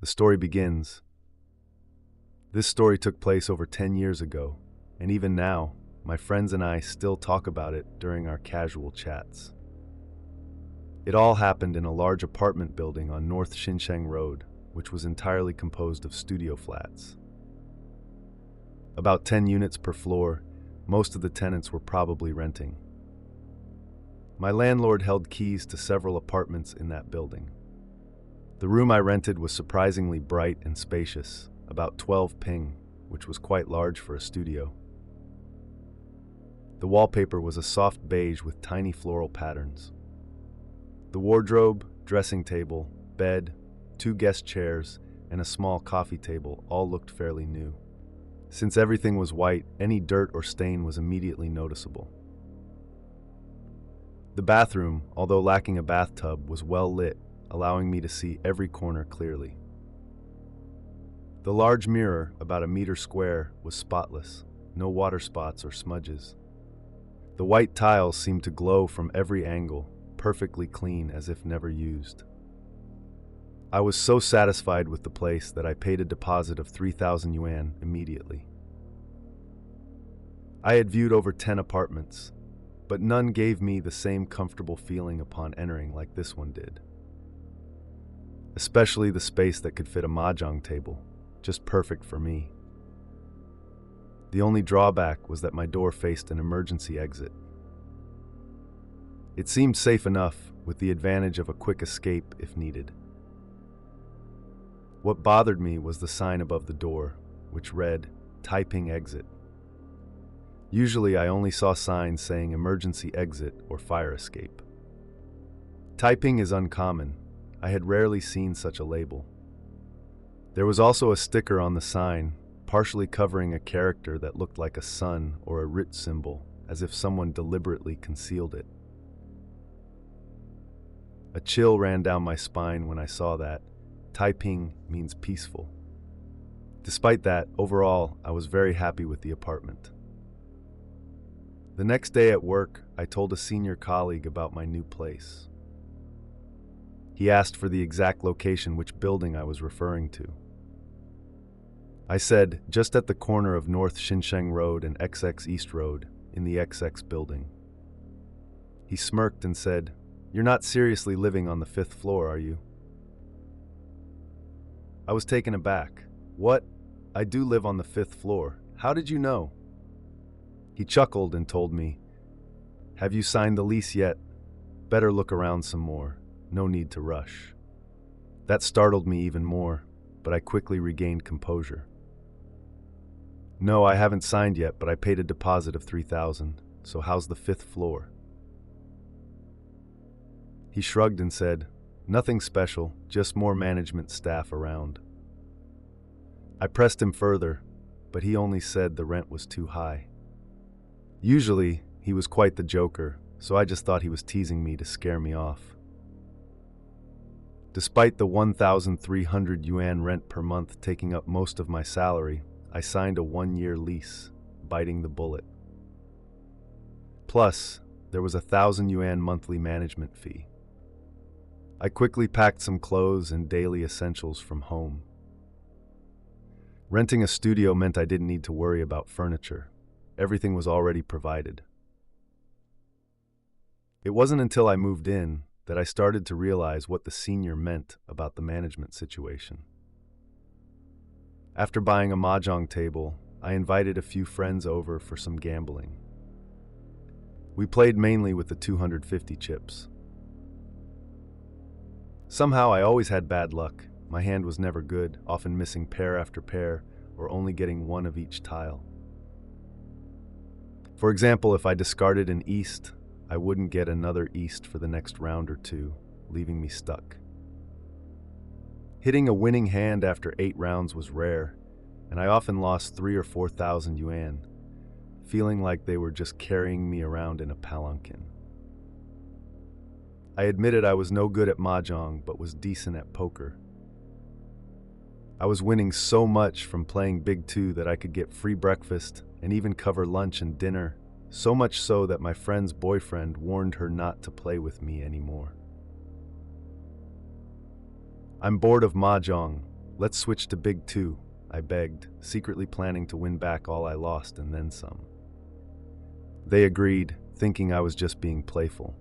The story begins. This story took place over 10 years ago, and even now, my friends and I still talk about it during our casual chats. It all happened in a large apartment building on North Xinsheng Road, which was entirely composed of studio flats. About 10 units per floor, most of the tenants were probably renting. My landlord held keys to several apartments in that building. The room I rented was surprisingly bright and spacious, about 12 ping, which was quite large for a studio. The wallpaper was a soft beige with tiny floral patterns. The wardrobe, dressing table, bed, 2 guest chairs, and a small coffee table all looked fairly new. Since everything was white, any dirt or stain was immediately noticeable. The bathroom, although lacking a bathtub, was well lit, allowing me to see every corner clearly. The large mirror, about a meter square, was spotless, no water spots or smudges. The white tiles seemed to glow from every angle, perfectly clean as if never used. I was so satisfied with the place that I paid a deposit of 3,000 yuan immediately. I had viewed over 10 apartments, but none gave me the same comfortable feeling upon entering like this one did. Especially the space that could fit a mahjong table, just perfect for me. The only drawback was that my door faced an emergency exit. It seemed safe enough, with the advantage of a quick escape if needed. What bothered me was the sign above the door, which read, "Taiping Exit." Usually I only saw signs saying emergency exit or fire escape. Taiping is uncommon. I had rarely seen such a label. There was also a sticker on the sign, partially covering a character that looked like a sun or a writ symbol, as if someone deliberately concealed it. A chill ran down my spine when I saw that. Taiping means peaceful. Despite that, overall, I was very happy with the apartment. The next day at work, I told a senior colleague about my new place. He asked for the exact location which building I was referring to. I said, just at the corner of North Xinsheng Road and XX East Road, in the XX building. He smirked and said, "You're not seriously living on the 5th floor, are you?" I was taken aback. "What? I do live on the 5th floor. How did you know?" He chuckled and told me, "Have you signed the lease yet? Better look around some more. No need to rush." That startled me even more, but I quickly regained composure. "No, I haven't signed yet, but I paid a deposit of 3,000, so how's the 5th floor?" He shrugged and said, "Nothing special, just more management staff around." I pressed him further, but he only said the rent was too high. Usually, he was quite the joker, so I just thought he was teasing me to scare me off. Despite the 1,300 yuan rent per month taking up most of my salary, I signed a 1-year lease, biting the bullet. Plus, there was a 1,000 yuan monthly management fee. I quickly packed some clothes and daily essentials from home. Renting a studio meant I didn't need to worry about furniture. Everything was already provided. It wasn't until I moved in that I started to realize what the senior meant about the management situation. After buying a mahjong table, I invited a few friends over for some gambling. We played mainly with the 250 chips. Somehow I always had bad luck. My hand was never good, often missing pair after pair, or only getting one of each tile. For example, if I discarded an east, I wouldn't get another east for the next round or two, leaving me stuck. Hitting a winning hand after 8 rounds was rare, and I often lost 3,000 or 4,000 yuan, feeling like they were just carrying me around in a palanquin. I admitted I was no good at mahjong, but was decent at poker. I was winning so much from playing Big Two that I could get free breakfast and even cover lunch and dinner, so much so that my friend's boyfriend warned her not to play with me anymore. "I'm bored of mahjong. Let's switch to Big Two, I begged, secretly planning to win back all I lost and then some. They agreed, thinking I was just being playful.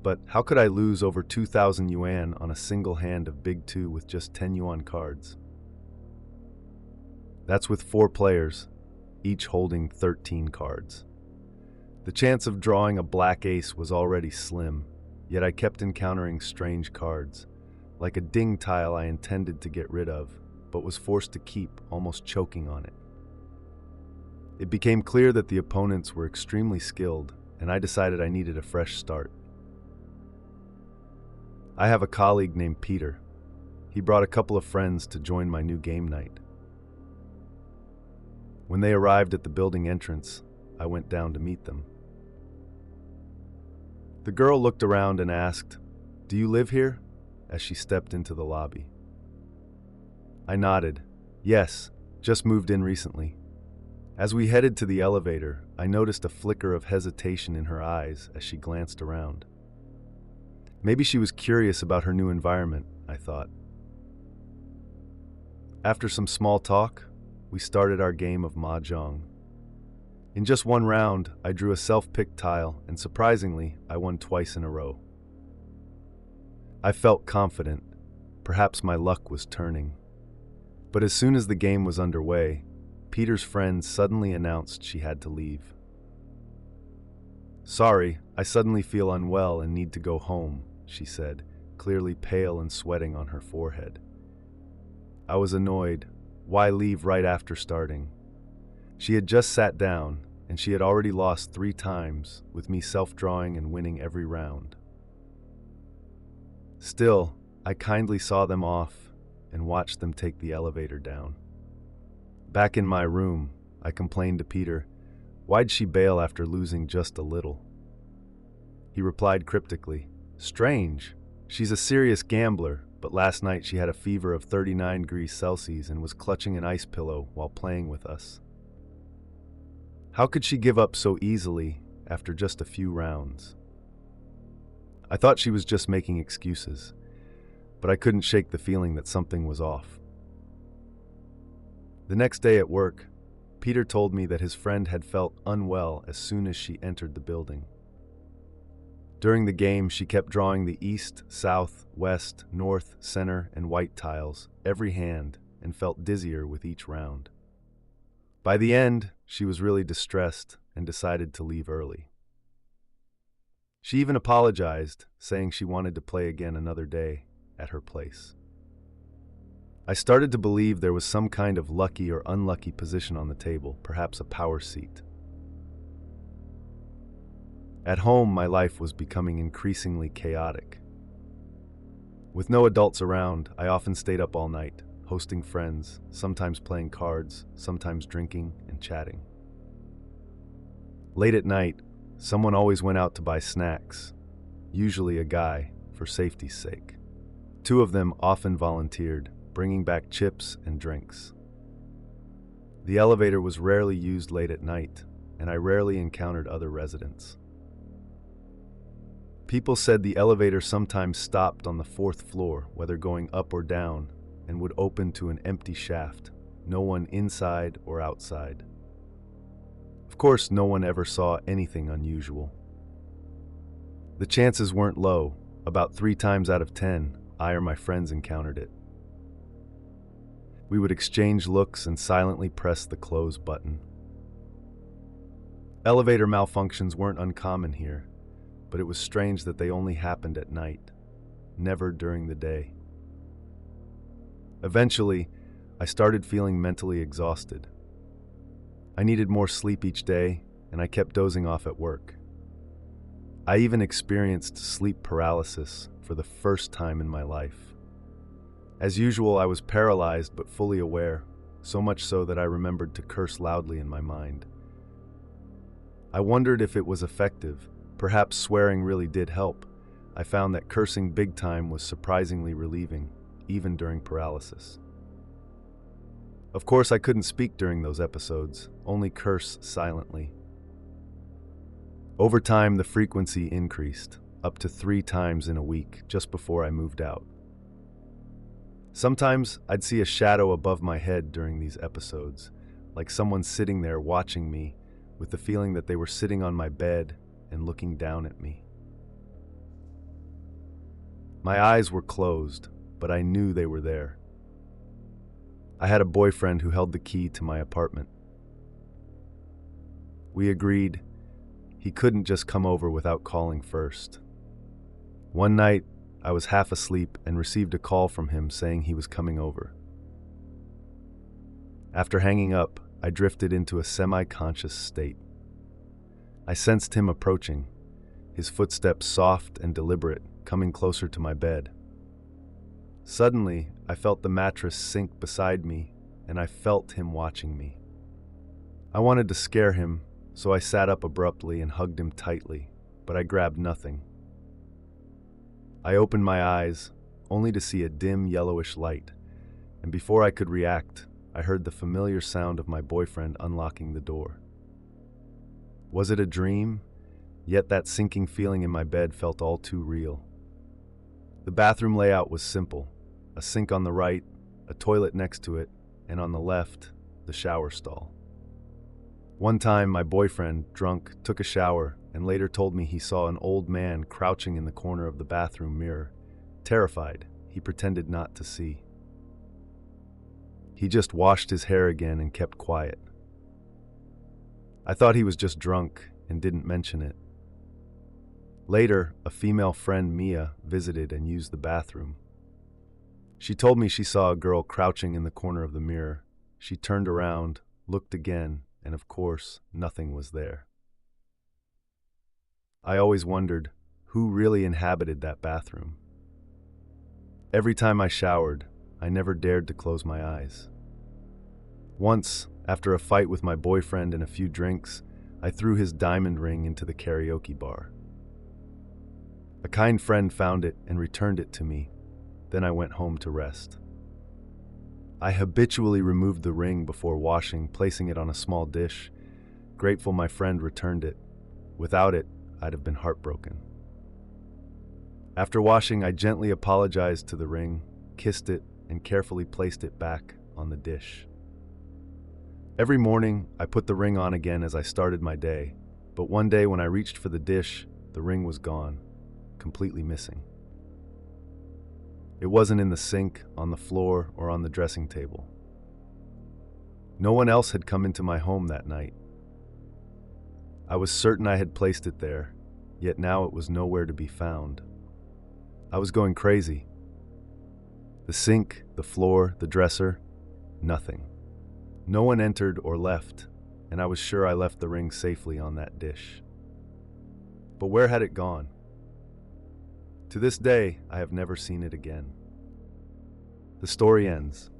But how could I lose over 2,000 yuan on a single hand of Big Two with just 10 yuan cards? That's with 4 players, each holding 13 cards. The chance of drawing a black ace was already slim, yet I kept encountering strange cards, like a ding tile I intended to get rid of, but was forced to keep, almost choking on it. It became clear that the opponents were extremely skilled, and I decided I needed a fresh start. I have a colleague named Peter. He brought a couple of friends to join my new game night. When they arrived at the building entrance, I went down to meet them. The girl looked around and asked, "Do you live here?" as she stepped into the lobby. I nodded. "Yes, just moved in recently." As we headed to the elevator, I noticed a flicker of hesitation in her eyes as she glanced around. Maybe she was curious about her new environment, I thought. After some small talk, we started our game of mahjong. In just one round, I drew a self-picked tile, and surprisingly, I won twice in a row. I felt confident. Perhaps my luck was turning. But as soon as the game was underway, Peter's friend suddenly announced she had to leave. "Sorry, I suddenly feel unwell and need to go home," she said, clearly pale and sweating on her forehead. I was annoyed. Why leave right after starting? She had just sat down, and she had already lost 3 times, with me self-drawing and winning every round. Still, I kindly saw them off and watched them take the elevator down. Back in my room, I complained to Peter, "Why'd she bail after losing just a little?" He replied cryptically, "Strange. She's a serious gambler, but last night she had a fever of 39 degrees Celsius and was clutching an ice pillow while playing with us. How could she give up so easily after just a few rounds?" I thought she was just making excuses, but I couldn't shake the feeling that something was off. The next day at work, Peter told me that his friend had felt unwell as soon as she entered the building. During the game, she kept drawing the east, south, west, north, center, and white tiles every hand and felt dizzier with each round. By the end, she was really distressed and decided to leave early. She even apologized, saying she wanted to play again another day at her place. I started to believe there was some kind of lucky or unlucky position on the table, perhaps a power seat. At home, my life was becoming increasingly chaotic. With no adults around, I often stayed up all night, hosting friends, sometimes playing cards, sometimes drinking and chatting. Late at night, someone always went out to buy snacks, usually a guy, for safety's sake. 2 of them often volunteered, bringing back chips and drinks. The elevator was rarely used late at night, and I rarely encountered other residents. People said the elevator sometimes stopped on the 4th floor, whether going up or down, and would open to an empty shaft, no one inside or outside. Of course, no one ever saw anything unusual. The chances weren't low. About 3 times out of 10, I or my friends encountered it. We would exchange looks and silently press the close button. Elevator malfunctions weren't uncommon here, but it was strange that they only happened at night, never during the day. Eventually, I started feeling mentally exhausted. I needed more sleep each day, and I kept dozing off at work. I even experienced sleep paralysis for the first time in my life. As usual, I was paralyzed but fully aware, so much so that I remembered to curse loudly in my mind. I wondered if it was effective. Perhaps swearing really did help. I found that cursing big time was surprisingly relieving, even during paralysis. Of course, I couldn't speak during those episodes, only curse silently. Over time, the frequency increased, up to 3 times in a week, just before I moved out. Sometimes I'd see a shadow above my head during these episodes, like someone sitting there watching me with the feeling that they were sitting on my bed and looking down at me. My eyes were closed, but I knew they were there. I had a boyfriend who held the key to my apartment. We agreed he couldn't just come over without calling first. One night, I was half asleep and received a call from him saying he was coming over. After hanging up, I drifted into a semi-conscious state. I sensed him approaching, his footsteps soft and deliberate, coming closer to my bed. Suddenly, I felt the mattress sink beside me, and I felt him watching me. I wanted to scare him, so I sat up abruptly and hugged him tightly, but I grabbed nothing. I opened my eyes, only to see a dim yellowish light, and before I could react, I heard the familiar sound of my boyfriend unlocking the door. Was it a dream? Yet that sinking feeling in my bed felt all too real. The bathroom layout was simple: a sink on the right, a toilet next to it, and on the left, the shower stall. One time, my boyfriend, drunk, took a shower and later told me he saw an old man crouching in the corner of the bathroom mirror. Terrified, he pretended not to see. He just washed his hair again and kept quiet. I thought he was just drunk and didn't mention it. Later, a female friend, Mia, visited and used the bathroom. She told me she saw a girl crouching in the corner of the mirror. She turned around, looked again, and of course, nothing was there. I always wondered who really inhabited that bathroom. Every time I showered, I never dared to close my eyes. Once, after a fight with my boyfriend and a few drinks, I threw his diamond ring into the karaoke bar. A kind friend found it and returned it to me. Then I went home to rest. I habitually removed the ring before washing, placing it on a small dish. Grateful my friend returned it. Without it, I'd have been heartbroken. After washing, I gently apologized to the ring, kissed it, and carefully placed it back on the dish. Every morning, I put the ring on again as I started my day, but one day when I reached for the dish, the ring was gone, completely missing. It wasn't in the sink, on the floor, or on the dressing table. No one else had come into my home that night. I was certain I had placed it there, yet now it was nowhere to be found. I was going crazy. The sink, the floor, the dresser, nothing. No one entered or left, and I was sure I left the ring safely on that dish. But where had it gone? To this day, I have never seen it again. The story ends.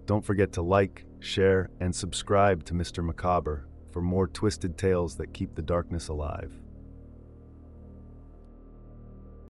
Don't forget to like, share, and subscribe to Mr. Macabre for more twisted tales that keep the darkness alive.